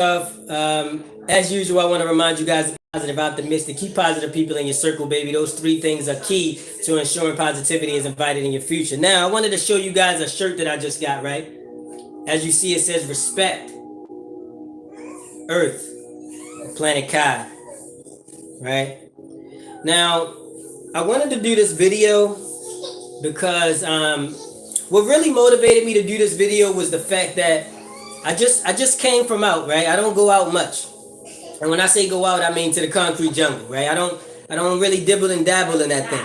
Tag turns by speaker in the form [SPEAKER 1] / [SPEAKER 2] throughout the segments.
[SPEAKER 1] off. As usual, I want to remind you guys, positive, optimistic, keep positive people in your circle, baby. Those three things are key to ensuring positivity is invited in your future. Now, I wanted to show you guys a shirt that I just got, right? As you see, it says respect, Earth, Planet Kai, right? Now, I wanted to do this video because what really motivated me to do this video was the fact that I just came from out, right? I don't go out much. And when I say go out, I mean to the concrete jungle, right? I don't really dibble and dabble in that thing.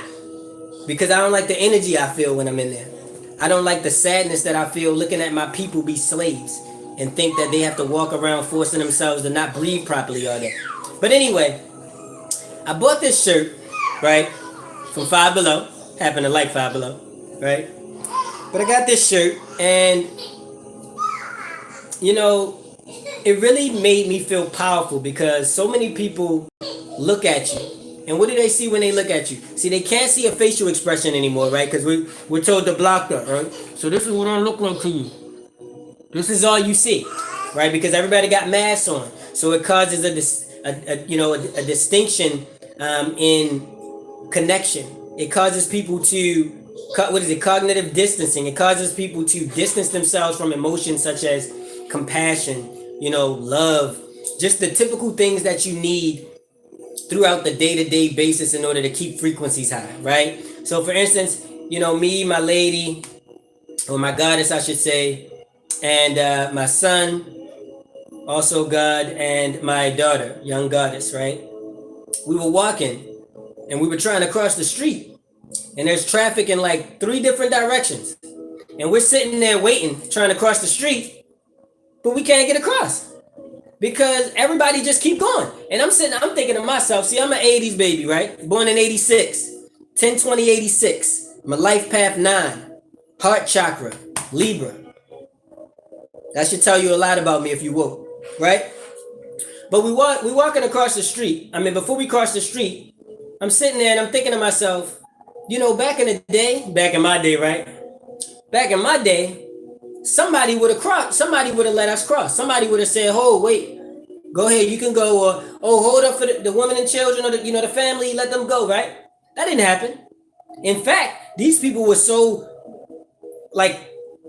[SPEAKER 1] Because I don't like the energy I feel when I'm in there. I don't like the sadness that I feel looking at my people be slaves and think that they have to walk around forcing themselves to not breathe properly all day. But anyway, I bought this shirt, right, from Five Below. Happen to like Five Below, right? But I got this shirt, and you know, it really made me feel powerful because so many people look at you. And what do they see when they look at you? See, they can't see a facial expression anymore, right? Because we're told to block that, right? So this is what I look like to you. This is all you see, right? Because everybody got masks on. So it causes a distinction in connection. It causes people to, cognitive distancing. It causes people to distance themselves from emotions such as compassion, love, just the typical things that you need throughout the day-to-day basis in order to keep frequencies high, right? So for instance, me, my lady, or my goddess, I should say, and my son, also God, and my daughter, young goddess, right? We were walking and we were trying to cross the street, and there's traffic in like 3 different directions. And we're sitting there waiting, trying to cross the street, but we can't get across because everybody just keep going. And I'm thinking to myself, see, I'm an 80s baby, right? Born in 86, 10/20/86. I'm a life path 9, heart chakra, Libra. That should tell you a lot about me if you woke, right? But we walking across the street. I mean, before we cross the street, I'm sitting there and I'm thinking to myself, back in my day, right? Back in my day, somebody would have let us cross. Somebody would have said, "Oh, wait, go ahead, you can go," or "Oh, hold up for the women and children, or the family, let them go," right? That didn't happen. In fact, these people were so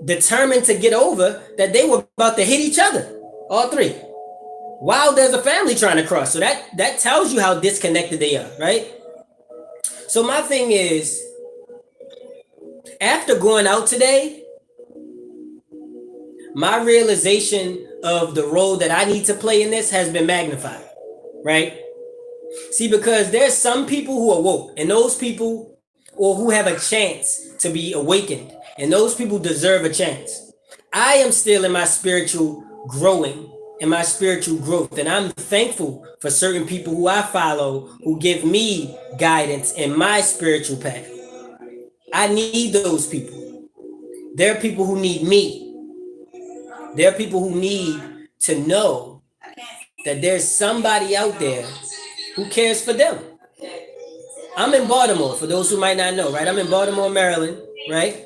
[SPEAKER 1] determined to get over that they were about to hit each other, all 3, while there's a family trying to cross. So that tells you how disconnected they are, right? So my thing is, after going out today, my realization of the role that I need to play in this has been magnified, right? See, because there's some people who are woke, and those people, or who have a chance to be awakened, and those people deserve a chance. I am still in my spiritual growing, in my spiritual growth, and I'm thankful for certain people who I follow who give me guidance in my spiritual path. I need those people. There are people who need me. There are people who need to know that there's somebody out there who cares for them. I'm in Baltimore, for those who might not know, right? I'm in Baltimore, Maryland, right?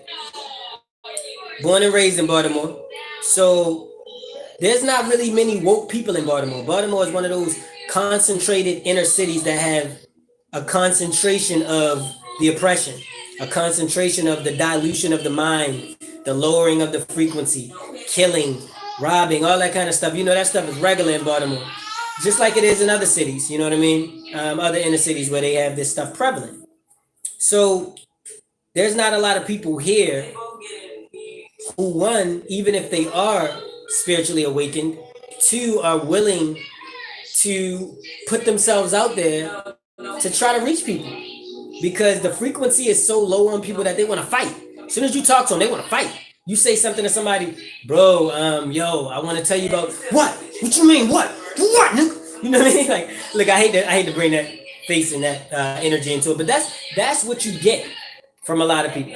[SPEAKER 1] Born and raised in Baltimore. So there's not really many woke people in Baltimore. Baltimore is one of those concentrated inner cities that have a concentration of the oppression, a concentration of the dilution of the mind, the lowering of the frequency, killing, robbing, all that kind of stuff. That stuff is regular in Baltimore, just like it is in other cities, you know what I mean? Other inner cities where they have this stuff prevalent. So there's not a lot of people here who, 1, even if they are spiritually awakened, 2, are willing to put themselves out there to try to reach people, because the frequency is so low on people that they want to fight. As soon as you talk to them, they want to fight. You say something to somebody, "Bro, I want to tell you about what? What you mean? What? You know what I mean?" Look, I hate to bring that face and that energy into it, but that's what you get from a lot of people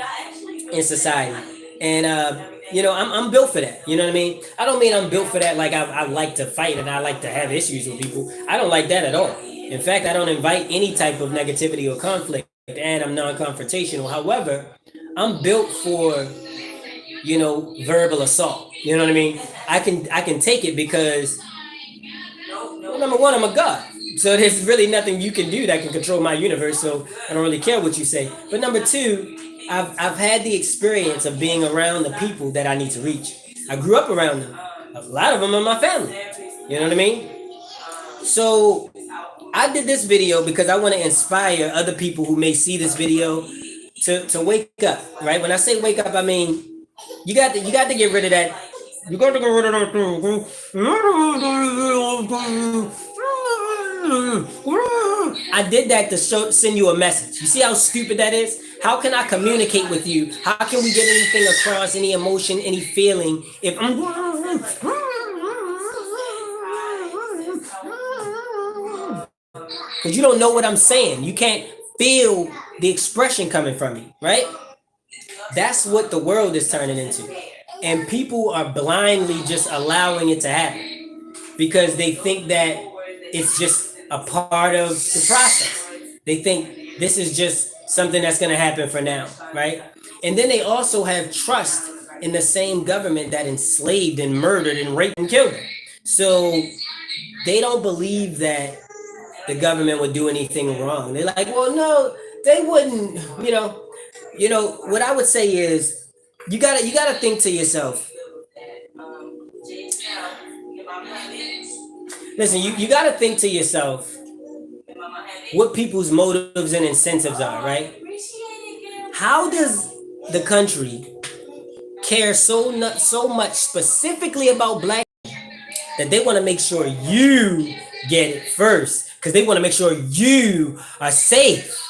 [SPEAKER 1] in society. And I'm built for that. You know what I mean? I don't mean I'm built for that like I like to fight and I like to have issues with people. I don't like that at all. In fact, I don't invite any type of negativity or conflict, and I'm non-confrontational. However, I'm built for verbal assault. You know what I mean? I can take it because Well, number one, I'm a god. So there's really nothing you can do that can control my universe. So I don't really care what you say. But number two, I've had the experience of being around the people that I need to reach. I grew up around them. A lot of them are my family. You know what I mean? So I did this video because I want to inspire other people who may see this video to wake up, right? When I say wake up, I mean you got to get rid of that. You got to get rid of that thing. I did that to send you a message. You see how stupid that is? How can I communicate with you? How can we get anything across, any emotion, any feeling if I'm because you don't know what I'm saying. You can't feel the expression coming from me, right? That's what the world is turning into. And people are blindly just allowing it to happen because they think that it's just a part of the process. They think this is just something that's going to happen for now, right? And then they also have trust in the same government that enslaved and murdered and raped and killed them. So they don't believe that the government would do anything wrong. They're like, well, no, they wouldn't. What I would say is, you gotta think to yourself. Listen, you gotta think to yourself what people's motives and incentives are, right? How does the country care so much specifically about black that they want to make sure you get it first because they want to make sure you are safe,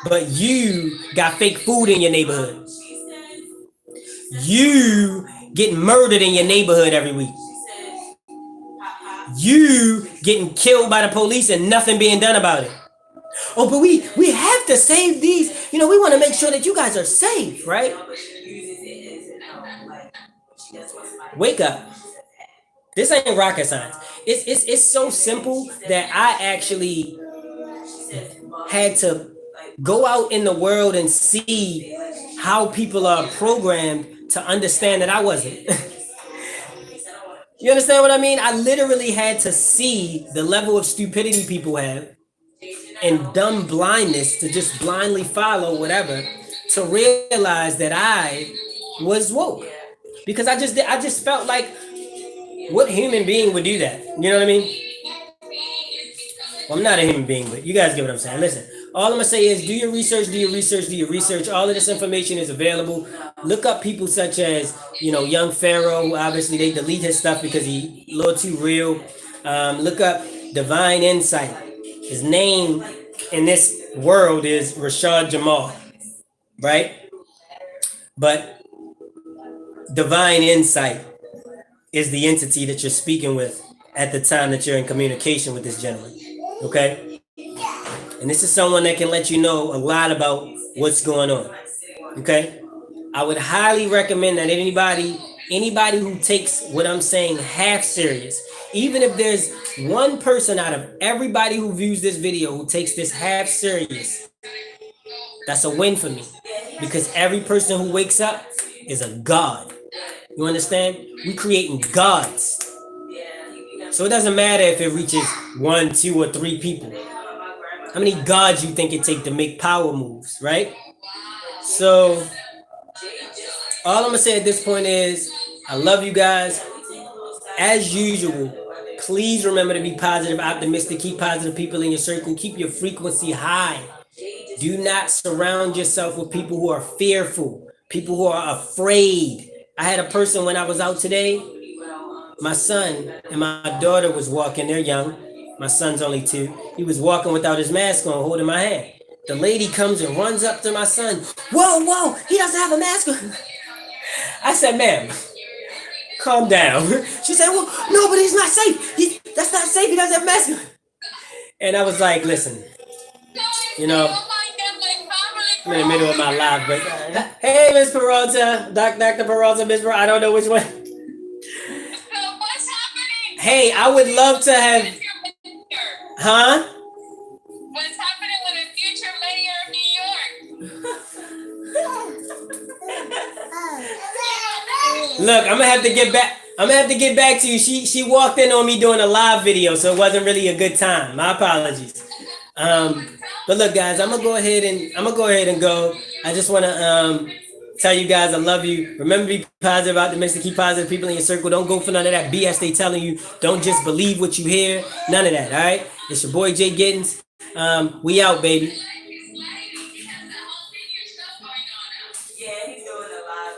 [SPEAKER 1] but you got fake food in your neighborhood, you get murdered in your neighborhood every week, you getting killed by the police and nothing being done about it. Oh, but we have to save these, we want to make sure that you guys are safe, right? Wake up. This ain't rocket science. It's so simple that I actually had to go out in the world and see how people are programmed to understand that I wasn't. You understand what I mean? I literally had to see the level of stupidity people have and dumb blindness to just blindly follow whatever to realize that I was woke. Because I just felt like, what human being would do that? You know what I mean? Well, I'm not a human being, but you guys get what I'm saying. Listen, all I'm gonna say is do your research, do your research, do your research. All of this information is available. Look up people such as, Young Pharaoh. Obviously, they delete his stuff because he a little too real. Look up Divine Insight. His name in this world is Rashad Jamal, right? But Divine Insight is the entity that you're speaking with at the time that you're in communication with this gentleman, okay? And this is someone that can let you know a lot about what's going on, okay? I would highly recommend that anybody who takes what I'm saying half serious, even if there's one person out of everybody who views this video who takes this half serious, that's a win for me, because every person who wakes up is a god. You understand? We creating gods. So it doesn't matter if it reaches 1, 2, or 3 people. How many gods you think it take to make power moves, right? So all I'm gonna say at this point is, I love you guys. As usual, please remember to be positive, optimistic, keep positive people in your circle, keep your frequency high. Do not surround yourself with people who are fearful, people who are afraid. I had a person when I was out today, my son and my daughter was walking, they're young. My son's only 2. He was walking without his mask on, holding my hand. The lady comes and runs up to my son. Whoa, he doesn't have a mask on. I said, ma'am, calm down. She said, well, no, but he's not safe. That's not safe, he doesn't have a mask on. And I was like, listen, I'm in the middle of my live, but hey, Miss Peralta, Dr. Peralta, Miss Peralta, I don't know which one.
[SPEAKER 2] What's happening?
[SPEAKER 1] Hey, I would love to have, huh?
[SPEAKER 2] What's happening with the future mayor of New York?
[SPEAKER 1] Look, I'm gonna have to get back. I'm gonna have to get back to you. She walked in on me doing a live video, so it wasn't really a good time. My apologies. But look, guys, I'm gonna go ahead and go. I just wanna tell you guys I love you. Remember, be positive, optimistic, keep positive people in your circle. Don't go for none of that BS they telling you. Don't just believe what you hear. None of that. All right. It's your boy Jay Giddens. We out, baby.